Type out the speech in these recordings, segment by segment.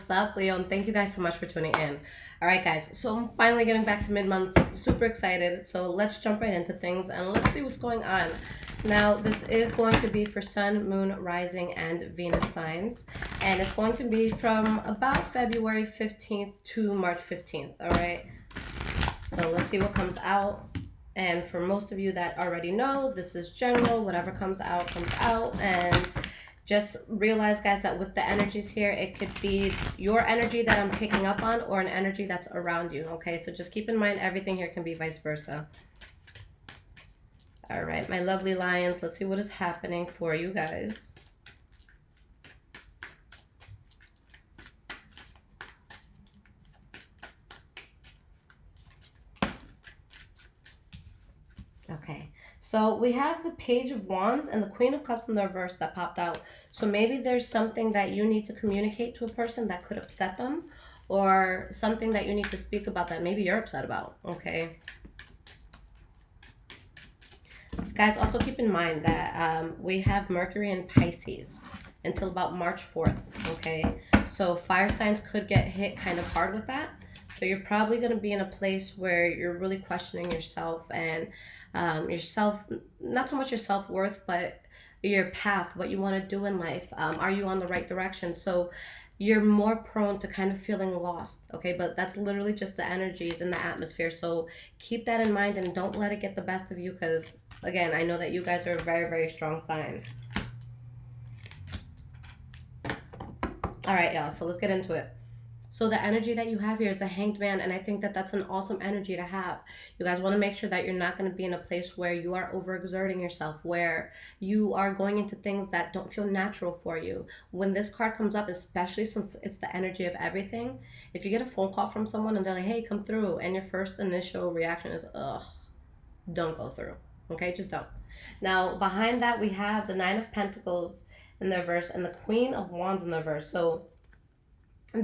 Up, Leo, and thank you guys so much for tuning in. All right, guys, so I'm finally getting back to mid-month. Super excited. So let's jump right into things and let's see what's going on. Now, this is going to be for Sun, Moon, Rising, and Venus signs, and it's going to be from about February 15th to March 15th. All right, so let's see what comes out. And for most of you that already know, this is general. Whatever comes out, and just realize, guys, that with the energies here, it could be your energy that I'm picking up on or an energy that's around you, okay? So just keep in mind, everything here can be vice versa. All right, my lovely lions, let's see what is happening for you guys. Okay, so we have the Page of Wands and the Queen of Cups in the reverse that popped out. So maybe there's something that you need to communicate to a person that could upset them, or something that you need to speak about that maybe you're upset about, okay? Guys, also keep in mind that we have Mercury in Pisces until about March 4th, okay? So fire signs could get hit kind of hard with that. So you're probably going to be in a place where you're really questioning yourself and not so much your self-worth, but your path, what you want to do in life. Are you on the right direction? So you're more prone to kind of feeling lost, okay? But that's literally just the energies in the atmosphere. So keep that in mind and don't let it get the best of you, because, again, I know that you guys are a very, very strong sign. All right, y'all, so let's get into it. So the energy that you have here is a Hanged Man, and I think that that's an awesome energy to have. You guys want to make sure that you're not going to be in a place where you are overexerting yourself, where you are going into things that don't feel natural for you. When this card comes up, especially since it's the energy of everything, if you get a phone call from someone and they're like, hey, come through, and your first initial reaction is, ugh, don't go through. Okay, just don't. Now, behind that, we have the Nine of Pentacles in the reverse and the Queen of Wands in the reverse. So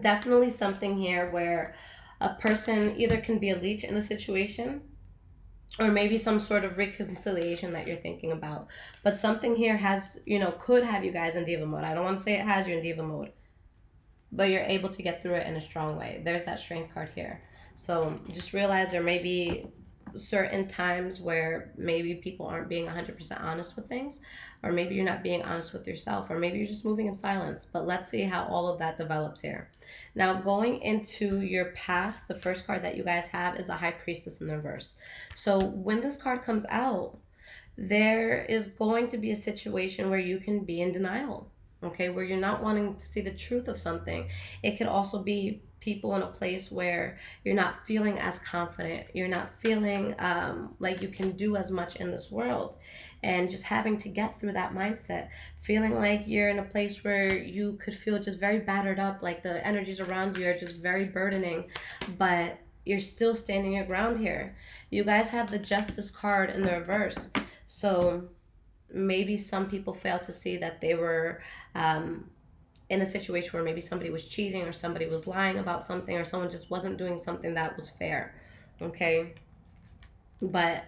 definitely something here where a person either can be a leech in a situation, or maybe some sort of reconciliation that you're thinking about. But something here has, could have you guys in diva mode. I don't want to say it has you in diva mode, but you're able to get through it in a strong way. There's that strength card here. So just realize there may be certain times where maybe people aren't being 100% honest with things, or maybe you're not being honest with yourself, or maybe you're just moving in silence. But let's see how all of that develops here. Now, going into your past, the first card that you guys have is the High Priestess in the reverse. So when this card comes out, there is going to be a situation where you can be in denial, okay, where you're not wanting to see the truth of something. It could also be people in a place where you're not feeling as confident, you're not feeling like you can do as much in this world, and just having to get through that mindset, feeling like you're in a place where you could feel just very battered up, like the energies around you are just very burdening, but you're still standing your ground here. You guys have the Justice card in the reverse. So maybe some people fail to see that they were in a situation where maybe somebody was cheating, or somebody was lying about something, or someone just wasn't doing something that was fair, okay? But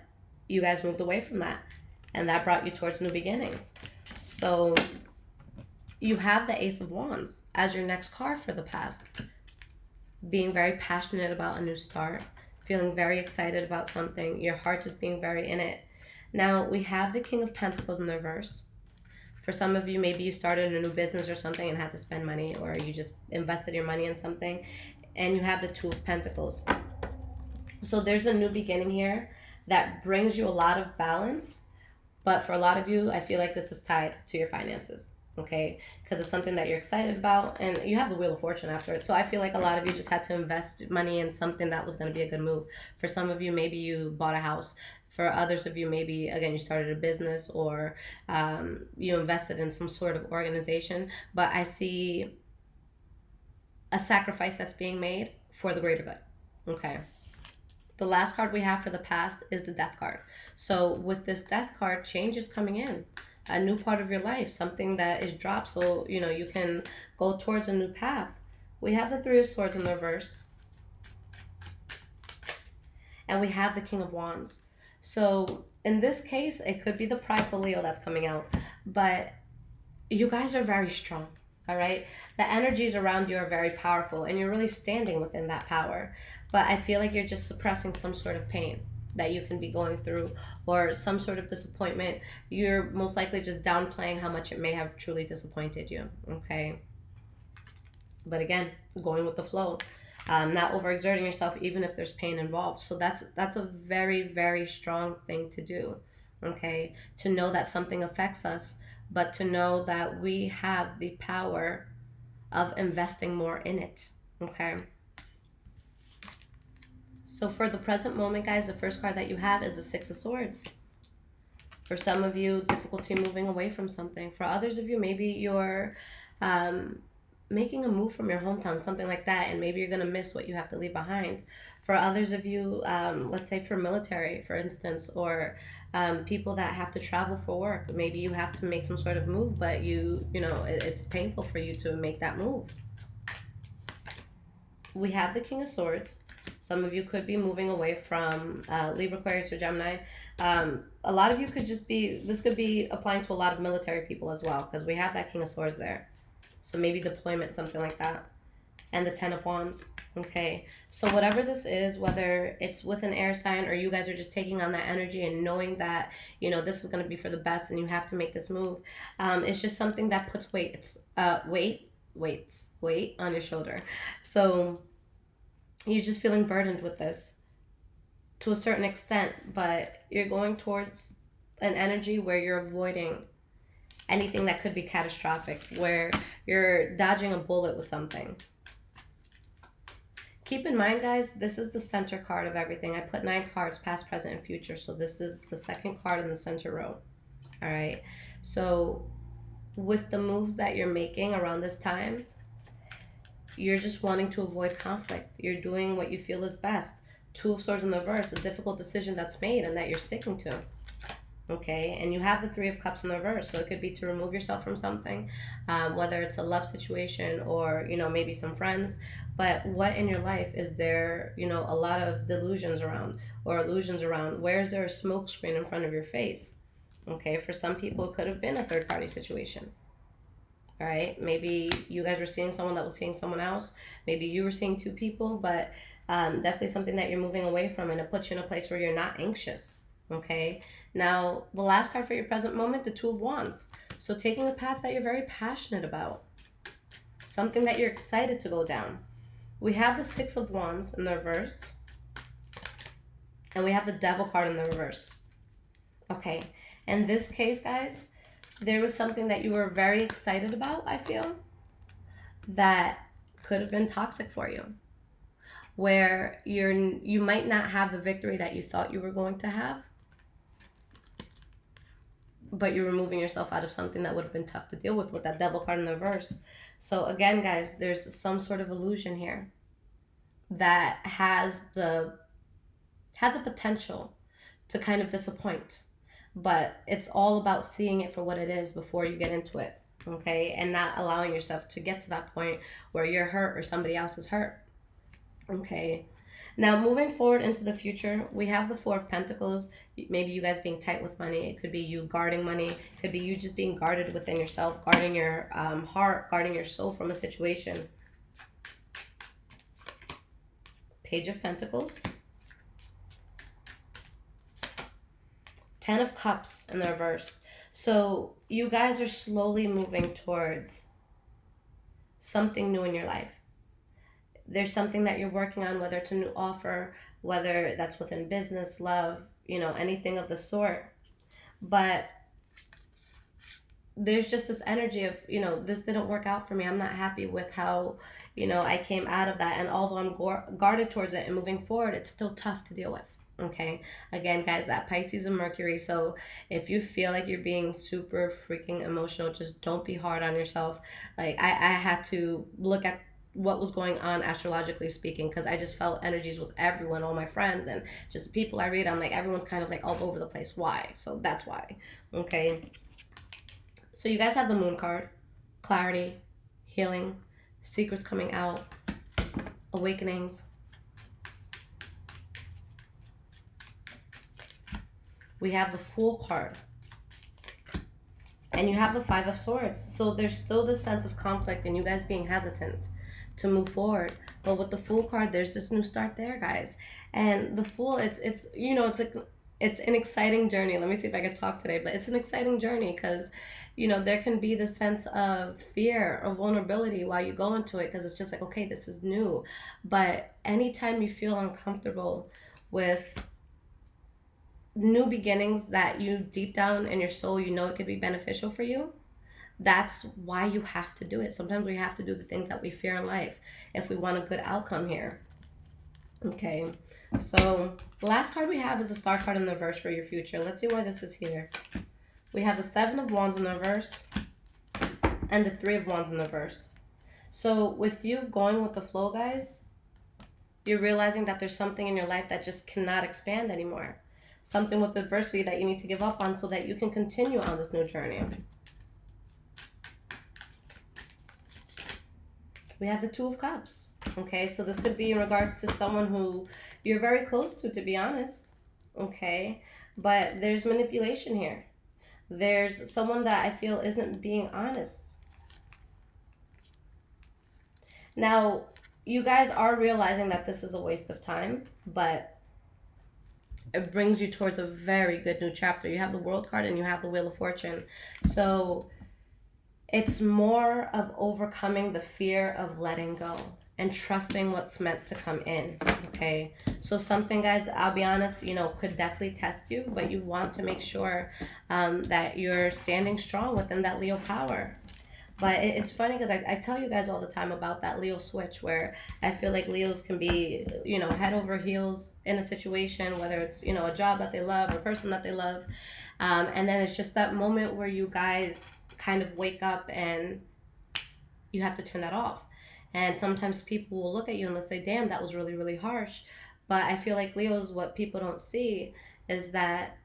you guys moved away from that, and that brought you towards new beginnings. So you have the Ace of Wands as your next card for the past. Being very passionate about a new start, feeling very excited about something, your heart just being very in it. Now, we have the King of Pentacles in the reverse. For some of you, maybe you started a new business or something and had to spend money, or you just invested your money in something, and you have the Two of Pentacles. So there's a new beginning here that brings you a lot of balance, but for a lot of you, I feel like this is tied to your finances, okay? Because it's something that you're excited about, and you have the Wheel of Fortune after it. So I feel like a lot of you just had to invest money in something that was going to be a good move. For some of you, maybe you bought a house. For others of you, maybe, again, you started a business, or you invested in some sort of organization. But I see a sacrifice that's being made for the greater good, okay? The last card we have for the past is the Death card. So with this Death card, change is coming in. A new part of your life, something that is dropped, so, you can go towards a new path. We have the Three of Swords in the reverse. And we have the King of Wands. So in this case, it could be the prideful Leo that's coming out, but you guys are very strong. All right. The energies around you are very powerful and you're really standing within that power. But I feel like you're just suppressing some sort of pain that you can be going through or some sort of disappointment. You're most likely just downplaying how much it may have truly disappointed you. Okay. But again, going with the flow. Not overexerting yourself even if there's pain involved. So that's a very, very strong thing to do. Okay. To know that something affects us, but to know that we have the power of investing more in it. Okay. So for the present moment, guys, the first card that you have is the Six of Swords. For some of you, difficulty moving away from something. For others of you, maybe you're making a move from your hometown, something like that, and maybe you're going to miss what you have to leave behind. For others of you, let's say for military, for instance, or people that have to travel for work, maybe you have to make some sort of move, but you know, it's painful for you to make that move. We have the King of Swords. Some of you could be moving away from Libra, Aquarius, or Gemini. A lot of you could just be, this could be applying to a lot of military people as well, because we have that King of Swords there. So maybe deployment, something like that. And the Ten of Wands. Okay. So whatever this is, whether it's with an air sign or you guys are just taking on that energy and knowing that, you know, this is going to be for the best and you have to make this move. It's just something that puts weight. It's weight on your shoulder. So you're just feeling burdened with this to a certain extent, but you're going towards an energy where you're avoiding anything that could be catastrophic, where you're dodging a bullet with something. Keep in mind, guys, this is the center card of everything. I put 9 cards, past, present, and future. So this is the second card in the center row. All right. So with the moves that you're making around this time, you're just wanting to avoid conflict. You're doing what you feel is best. Two of Swords in the reverse, a difficult decision that's made and that you're sticking to. Okay, and you have the Three of Cups in the reverse, so it could be to remove yourself from something, whether it's a love situation or, you know, maybe some friends. But what in your life is there, you know, a lot of delusions around or illusions around? Where is there a smoke screen in front of your face? Okay, for some people, it could have been a third party situation. All right, maybe you guys were seeing someone that was seeing someone else. Maybe you were seeing 2 people, but definitely something that you're moving away from, and it puts you in a place where you're not anxious. Okay, now the last card for your present moment, the Two of Wands. So taking a path that you're very passionate about, something that you're excited to go down. We have the Six of Wands in the reverse, and we have the Devil card in the reverse. Okay, in this case, guys, there was something that you were very excited about, I feel, that could have been toxic for you, where you might not have the victory that you thought you were going to have, but you're removing yourself out of something that would have been tough to deal with that Devil card in the reverse. So again, guys, there's some sort of illusion here that has a potential to kind of disappoint, but it's all about seeing it for what it is before you get into it. Okay, and not allowing yourself to get to that point where you're hurt or somebody else is hurt. Okay, now moving forward into the future, we have the Four of Pentacles. Maybe you guys being tight with money. It could be you guarding money. It could be you just being guarded within yourself, guarding your heart, guarding your soul from a situation. Page of Pentacles. 10 of Cups in the reverse. So you guys are slowly moving towards something new in your life. There's something that you're working on, whether it's a new offer, whether that's within business, love, you know, anything of the sort. But there's just this energy of, you know, this didn't work out for me. I'm not happy with how, you know, I came out of that. And although I'm guarded towards it and moving forward, it's still tough to deal with. Okay, again, guys, that Pisces and Mercury. So if you feel like you're being super freaking emotional, just don't be hard on yourself. Like I had to look at what was going on astrologically speaking, because I just felt energies with everyone, all my friends, and just people I read. I'm like, everyone's kind of like all over the place. Why? So that's why. Okay, so you guys have the Moon card, clarity, healing, secrets coming out, awakenings. We have the Fool card. And you have the Five of Swords. So there's still this sense of conflict and you guys being hesitant to move forward. But with the Fool card, there's this new start there, guys. And the Fool, it's you know, it's like it's an exciting journey. Let me see if I can talk today, but it's an exciting journey because, you know, there can be the sense of fear or vulnerability while you go into it because it's just like, okay, this is new. But anytime you feel uncomfortable with new beginnings that you deep down in your soul, you know it could be beneficial for you, that's why you have to do it. Sometimes we have to do the things that we fear in life if we want a good outcome here. Okay, so the last card we have is the Star card in the reverse for your future. Let's see why this is here. We have the Seven of Wands in the reverse and the Three of Wands in the reverse. So with you going with the flow, guys, you're realizing that there's something in your life that just cannot expand anymore. Something with adversity that you need to give up on so that you can continue on this new journey. We have the Two of Cups. Okay, so this could be in regards to someone who you're very close to be honest. Okay, but there's manipulation here. There's someone that I feel isn't being honest. Now, you guys are realizing that this is a waste of time, but it brings you towards a very good new chapter. You have the World card and you have the Wheel of Fortune. So it's more of overcoming the fear of letting go and trusting what's meant to come in, okay? So something, guys, I'll be honest, you know, could definitely test you, but you want to make sure that you're standing strong within that Leo power. But it's funny because I tell you guys all the time about that Leo switch where I feel like Leos can be, you know, head over heels in a situation, whether it's, you know, a job that they love, a person that they love. And then it's just that moment where you guys kind of wake up and you have to turn that off. And sometimes people will look at you and they'll say, damn, that was really, really harsh. But I feel like Leos, what people don't see is that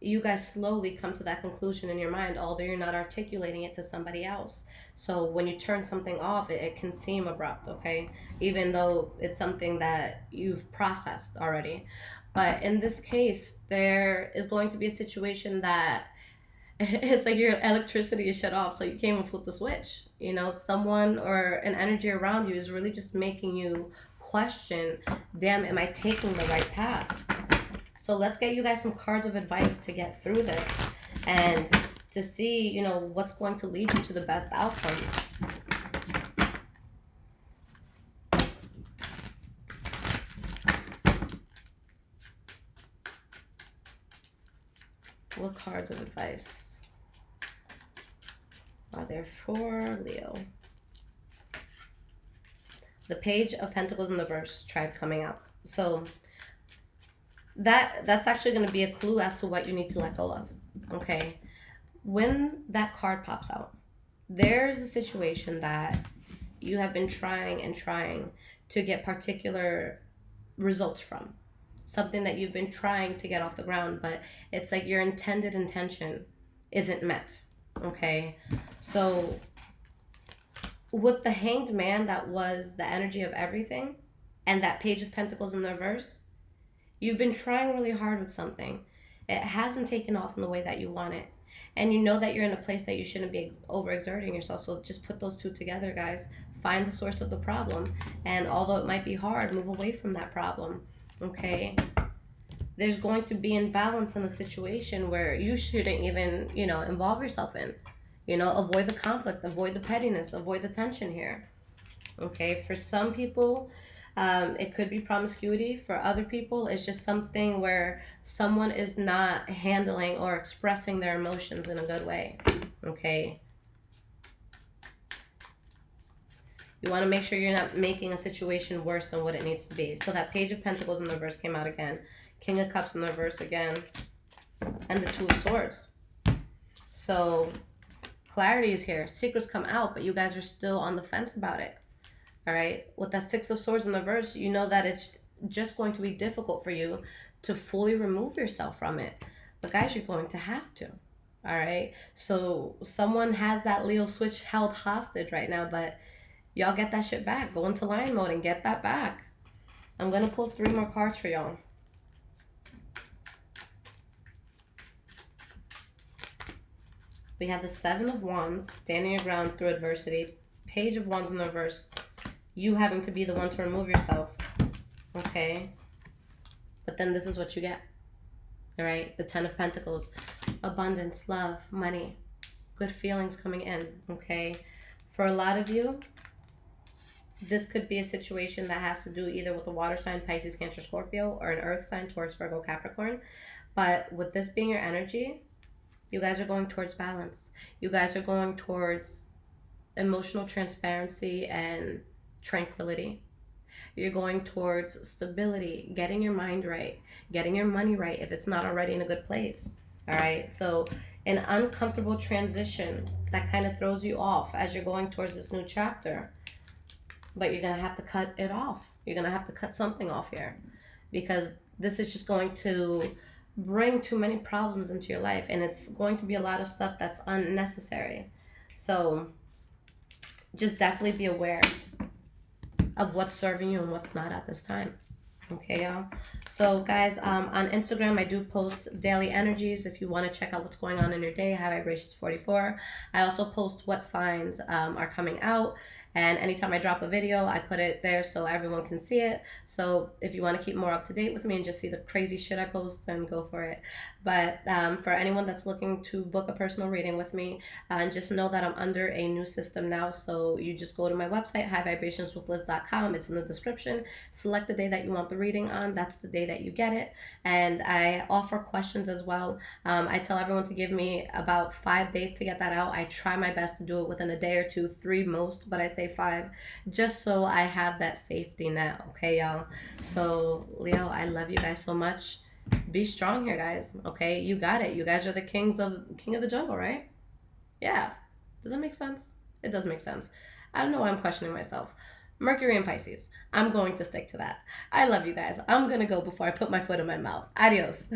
you guys slowly come to that conclusion in your mind, although you're not articulating it to somebody else. So when you turn something off, it can seem abrupt, okay? Even though it's something that you've processed already. But in this case, there is going to be a situation that it's like your electricity is shut off, so you can't even flip the switch. You know, someone or an energy around you is really just making you question, damn, am I taking the right path? So let's get you guys some cards of advice to get through this and to see, you know, what's going to lead you to the best outcome. What cards of advice are there for Leo? The Page of Pentacles in the reverse tried coming out. So that's actually going to be a clue as to what you need to let go of. Okay, when that card pops out, there's a situation that you have been trying and trying to get particular results from, something that you've been trying to get off the ground, but it's like your intended intention isn't met. Okay, so with the Hanged Man, that was the energy of everything, and that Page of Pentacles in the reverse, you've been trying really hard with something. It hasn't taken off in the way that you want it. And you know that you're in a place that you shouldn't be overexerting yourself. So just put those two together, guys. Find the source of the problem. And although it might be hard, move away from that problem. Okay? There's going to be imbalance in a situation where you shouldn't even, you know, involve yourself in. You know, avoid the conflict, avoid the pettiness, avoid the tension here. Okay? For some people, it could be promiscuity. For other people, it's just something where someone is not handling or expressing their emotions in a good way. Okay. You want to make sure you're not making a situation worse than what it needs to be. So that Page of Pentacles in the reverse came out again. King of Cups in the reverse again. And the Two of Swords. So clarity is here. Secrets come out, but you guys are still on the fence about it. All right, with that Six of Swords in the reverse, you know that it's just going to be difficult for you to fully remove yourself from it. But guys, you're going to have to. All right, so someone has that Leo switch held hostage right now, but y'all get that shit back. Go into lion mode and get that back. I'm going to pull 3 more cards for y'all. We have the Seven of Wands, standing your ground through adversity. Page of Wands in the reverse. You having to be the one to remove yourself. Okay? But then this is what you get. All right? The Ten of Pentacles. Abundance, love, money. Good feelings coming in. Okay? For a lot of you, this could be a situation that has to do either with a water sign, Pisces, Cancer, Scorpio, or an earth sign, Taurus, Virgo, Capricorn. But with this being your energy, you guys are going towards balance. You guys are going towards emotional transparency and tranquility. You're going towards stability, getting your mind right, getting your money right if it's not already in a good place. All right? So an uncomfortable transition that kind of throws you off as you're going towards this new chapter. But you're going to have to cut it off. You're going to have to cut something off here, because this is just going to bring too many problems into your life, and it's going to be a lot of stuff that's unnecessary. So just definitely be aware of what's serving you and what's not at this time. Okay, y'all? So, guys, on Instagram, I do post daily energies. If you want to check out what's going on in your day, High Vibrations 44. I also post what signs are coming out. And anytime I drop a video, I put it there so everyone can see it. So if you want to keep more up to date with me and just see the crazy shit I post, then go for it. But for anyone that's looking to book a personal reading with me, just know that I'm under a new system now. So you just go to my website, highvibrationswithliz.com. It's in the description. Select the day that you want the reading on. That's the day that you get it. And I offer questions as well. I tell everyone to give me about 5 days to get that out. I try my best to do it within a day or two, 3 most, but I say 5, just so I have that safety net. Okay, y'all? So Leo, I love you guys so much. Be strong here, guys. Okay, you got it. You guys are the king of the jungle, right? Yeah. Does that make sense? It does make sense. I don't know why I'm questioning myself. Mercury and Pisces. I'm going to stick to that. I love you guys. I'm gonna go before I put my foot in my mouth. Adios.